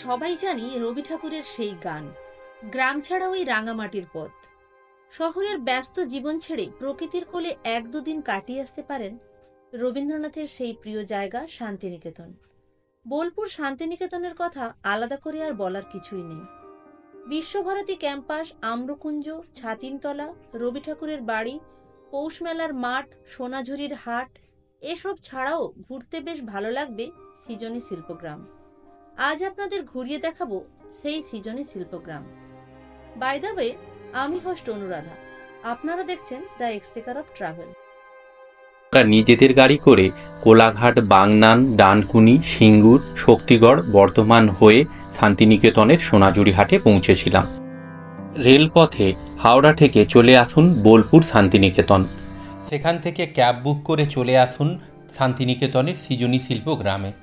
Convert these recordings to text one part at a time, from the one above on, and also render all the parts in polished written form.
সবাই জানি রবি ঠাকুরের সেই গান, গ্রাম ছাড়া ওই রাঙামাটির পথ। শহরের ব্যস্ত জীবন ছেড়ে প্রকৃতির কোলে এক দুদিন কাটিয়ে আসতে পারেন রবীন্দ্রনাথের সেই প্রিয় জায়গা শান্তিনিকেতন। বোলপুর শান্তিনিকেতনের কথা আলাদা করে আর বলার কিছুই নেই। বিশ্বভারতী ক্যাম্পাস, আম্রকুঞ্জ, ছাতিমতলা, রবি ঠাকুরের বাড়ি, পৌষ মেলার মাঠ, সোনাঝুরির হাট, এসব ছাড়াও ঘুরতে বেশ ভালো লাগবে সৃজনী শিল্পগ্রাম। আজ আপনাদের ঘুরিয়ে দেখাবো সেই সৃজনী শিল্পগ্রাম। বাই দ্য ওয়ে, আমি হোস্ট অনুরাধা, আপনারা দেখছেন দ্য এক্সটেকার অফ ট্রাভেল। নিজেদের গাড়ি করে কোলাঘাট, বাগনান, ডানকুনি, সিঙ্গুর, শক্তিগড়, বর্ধমান হয়ে শান্তিনিকেতনের সোনাঝুরি হাটে পৌঁছেছিলাম। রেলপথে হাওড়া থেকে চলে আসুন বোলপুর শান্তিনিকেতন, সেখান থেকে ক্যাব বুক করে চলে আসুন শান্তিনিকেতনের সৃজনী শিল্পগ্রামে।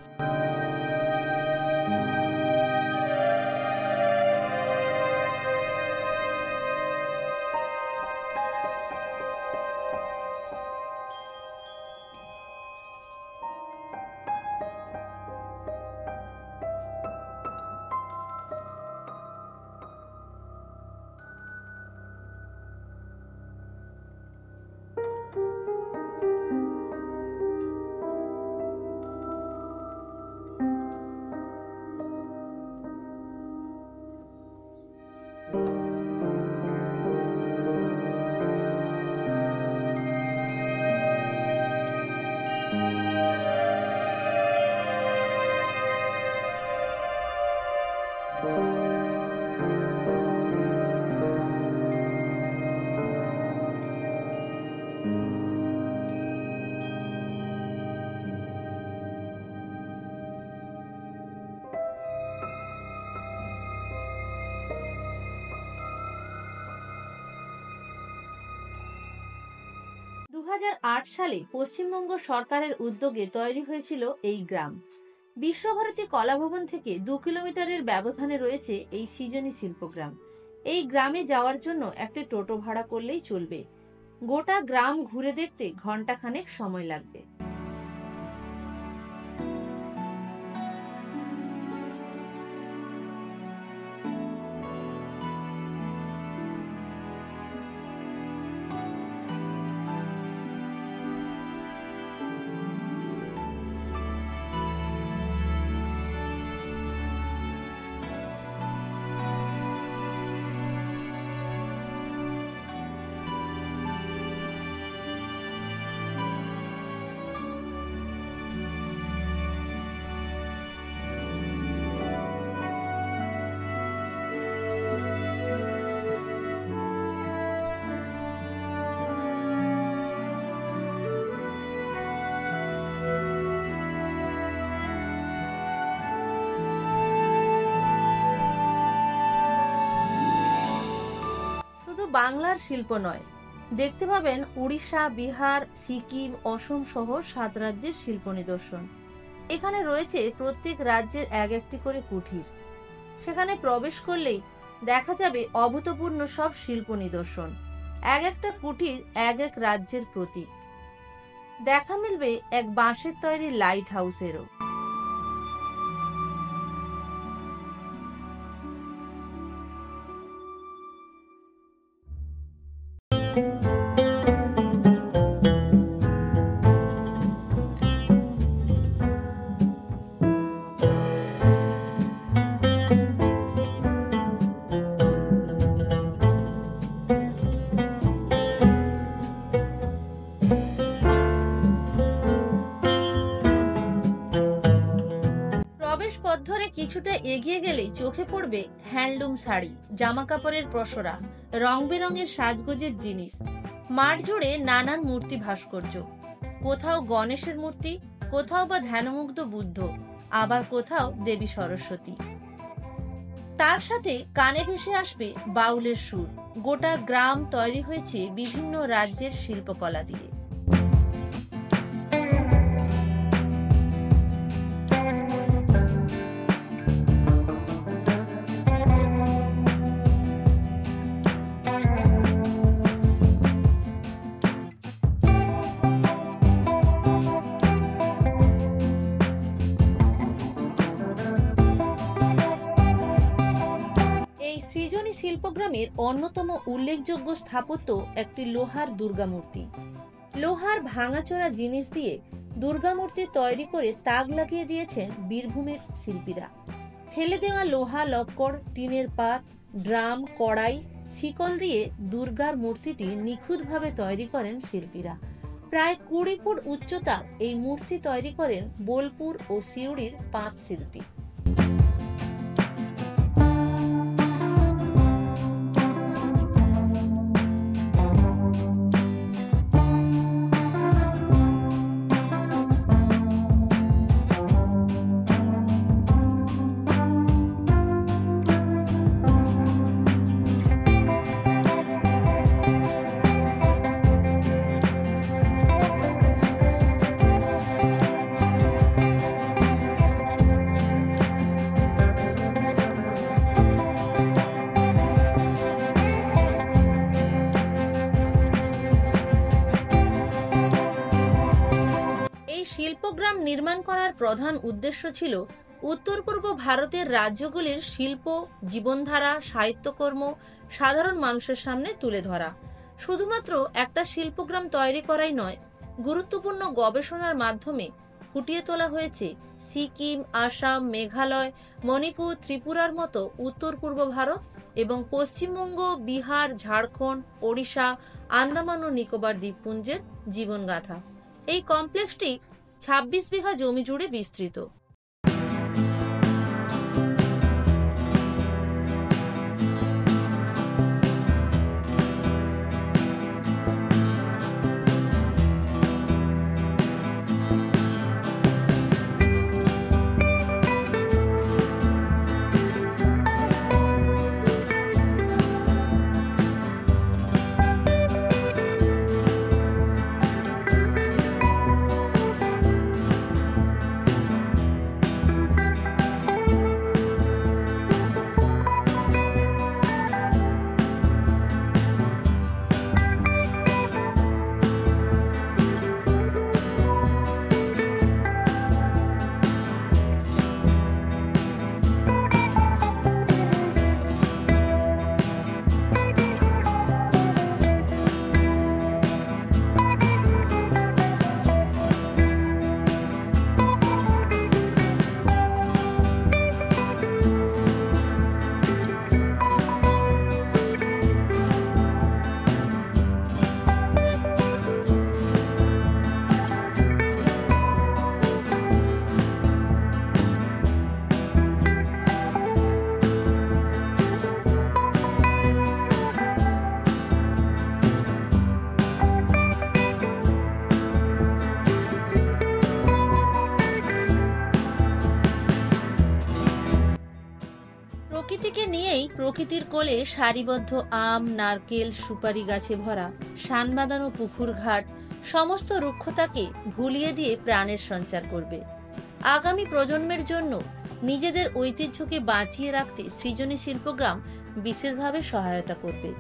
সালে পশ্চিমবঙ্গ সরকারের উদ্যোগে তৈরি হয়েছিল এই গ্রাম। বিশ্বভারতী কলাভবন থেকে 2 কিলোমিটারের ব্যবধানে রয়েছে এই সৃজনী শিল্পগ্রাম। এই গ্রামে যাওয়ার জন্য একটা টোটো ভাড়া করলেই চলবে। গোটা গ্রাম ঘুরে দেখতে ঘন্টাখানেক সময় লাগবে। বাংলার শিল্প নয়, দেখতে পাবেন উড়িষ্যা, বিহার, সিকিম, অসম সহ 7 রাজ্যের শিল্প নিদর্শন। এখানে রয়েছে প্রত্যেক রাজ্যের এক একটি করে কুঠির। সেখানে প্রবেশ করলেই দেখা যাবে অভূতপূর্ণ সব শিল্প নিদর্শন। এক একটা কুঠির এক এক রাজ্যের প্রতীক। দেখা মিলবে এক বাঁশের তৈরি লাইট হাউসেরও। ধরে কিছুটা এগিয়ে গেলেই চোখে পড়বে হ্যান্ডলুম শাড়ি, জামা কাপড়ের পসরা, রং বেরঙের সাজগোজের জিনিস। মাঠ জুড়ে নানান মূর্তি ভাস্কর্য, কোথাও গণেশের মূর্তি, কোথাও বা ধ্যানমুগ্ধ বুদ্ধ, আবার কোথাও দেবী সরস্বতী। তার সাথে কানে ভেসে আসবে বাউলের সুর। গোটা গ্রাম তৈরি হয়েছে বিভিন্ন রাজ্যের শিল্পকলা দিয়ে। শিল্পগ্রামের অন্যতম উল্লেখযোগ্য স্থাপত্য একটি লোহার দুর্গামূর্তি। লোহার ভাঙাচোরা জিনিস দিয়ে দুর্গামূর্তি তৈরি করে তাক লাগিয়ে দিয়েছেন বীরভূমের শিল্পীরা। ফেলে দেওয়া লোহা লক্কড়, টিনের পাত, ড্রাম, কড়াই, শিকল দিয়ে দুর্গার মূর্তিটি নিখুঁতভাবে তৈরি করেন শিল্পীরা। প্রায় 20 ফুট উচ্চতার এই মূর্তি তৈরি করেন বোলপুর ও সিউড়ির 5 শিল্পী। শিল্পগ্রাম নির্মাণ করার প্রধান উদ্দেশ্য ছিল উত্তর পূর্ব ভারতের রাজ্যগুলির শিল্প, জীবনধারা, সাহিত্যকর্ম সাধারণ মানুষের সামনে তুলে ধরা। শুধুমাত্র একটা শিল্পগ্রাম তৈরি করাই নয়, গুরুত্বপূর্ণ গবেষণার মাধ্যমে ফুটিয়ে তোলা হয়েছে সিকিম, আসাম, মেঘালয়, মণিপুর, ত্রিপুরার মতো উত্তর পূর্ব ভারত এবং পশ্চিমবঙ্গ, বিহার, ঝাড়খণ্ড, ওড়িশা, আন্দামান ও নিকোবর দ্বীপপুঞ্জের জীবনগাথা। এই কমপ্লেক্সটি 26 বিঘা জমি জুড়ে বিস্তৃত। প্রকৃতিকে নিয়েই প্রকৃতির কোলে সারিবদ্ধ আম, নারকেল, সুপারি গাছে ভরা শান বাঁধানো পুকুর ঘাট সমস্ত রুক্ষতাকে ভুলিয়ে দিয়ে প্রাণের সঞ্চার করবে। আগামী প্রজন্মের জন্য নিজেদের ঐতিহ্যকে বাঁচিয়ে রাখতে সৃজনী শিল্পগ্রাম বিশেষভাবে সহায়তা করবে।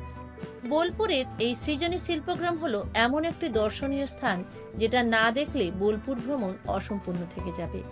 বোলপুরের এই সৃজনী শিল্পগ্রাম হলো এমন একটি দর্শনীয় স্থান যেটা না দেখলে বোলপুর ভ্রমণ অসম্পূর্ণ থেকে যাবে।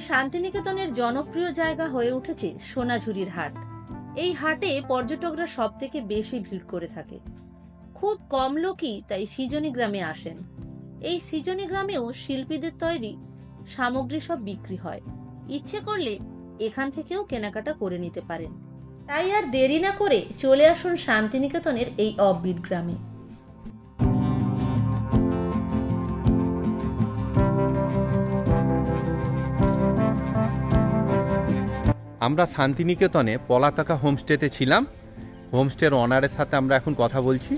শান্তিনিকেতনের জনপ্রিয় জায়গা হয়ে উঠেছে সোনাঝুরির হাট। এই হাটে পর্যটকরা সব থেকে বেশি ভিড় করে থাকে। খুব কম লোকই তাই সৃজনী গ্রামে আসেন। এই সৃজনী গ্রামেও শিল্পীদের তৈরি সামগ্রী সব বিক্রি হয়। ইচ্ছে করলে এখান থেকেও কেনাকাটা করে নিতে পারেন। তাই আর দেরি না করে চলে আসুন শান্তিনিকেতনের এই অফবিট গ্রামে। আমরা শান্তিনিকেতনে পলাতকা হোমস্টেতে ছিলাম। হোমস্টের ওনারের সাথে আমরা এখন কথা বলছি।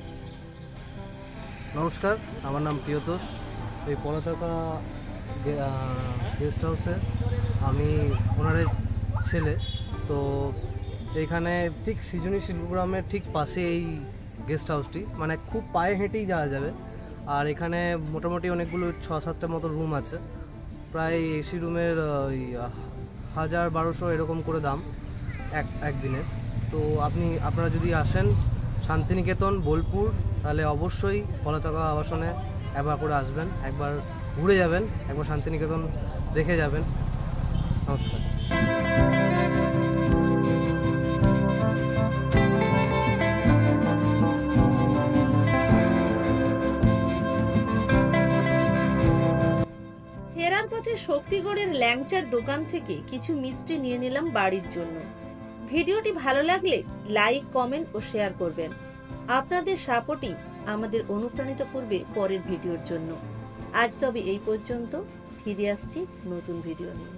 নমস্কার, আমার নাম প্রিয়তোষ। এই পলাতকা গেস্ট হাউসে আমি ওনারের ছেলে। তো এইখানে ঠিক সৃজনী শিল্পগ্রামের ঠিক পাশে এই গেস্ট হাউসটি, মানে খুব পায়ে হেঁটেই যাওয়া যাবে। আর এখানে মোটামুটি অনেকগুলো 6-7টা মতো রুম আছে। প্রায় এসি রুমের ওই 1000-1200 এরকম করে দাম একদিনের। তো আপনারা যদি আসেন শান্তিনিকেতন বোলপুর, তাহলে অবশ্যই পলাতকা আবাসনে একবার করে আসবেন, একবার ঘুরে যাবেন, একবার শান্তিনিকেতন দেখে যাবেন। নমস্কার। ফেরার পথে শক্তিগড়ের ল্যাংচার দোকান থেকে কিছু মিষ্টি নিয়ে নিলাম বাড়ির জন্য। ভিডিওটি ভালো লাগলে লাইক, কমেন্ট ও শেয়ার করবেন। আপনাদের সাপোর্টই আমাদের অনুপ্রাণিত করবে পরের ভিডিওর জন্য। আজ তবে এই পর্যন্ত, ফিরে আসছি নতুন ভিডিও নিয়ে।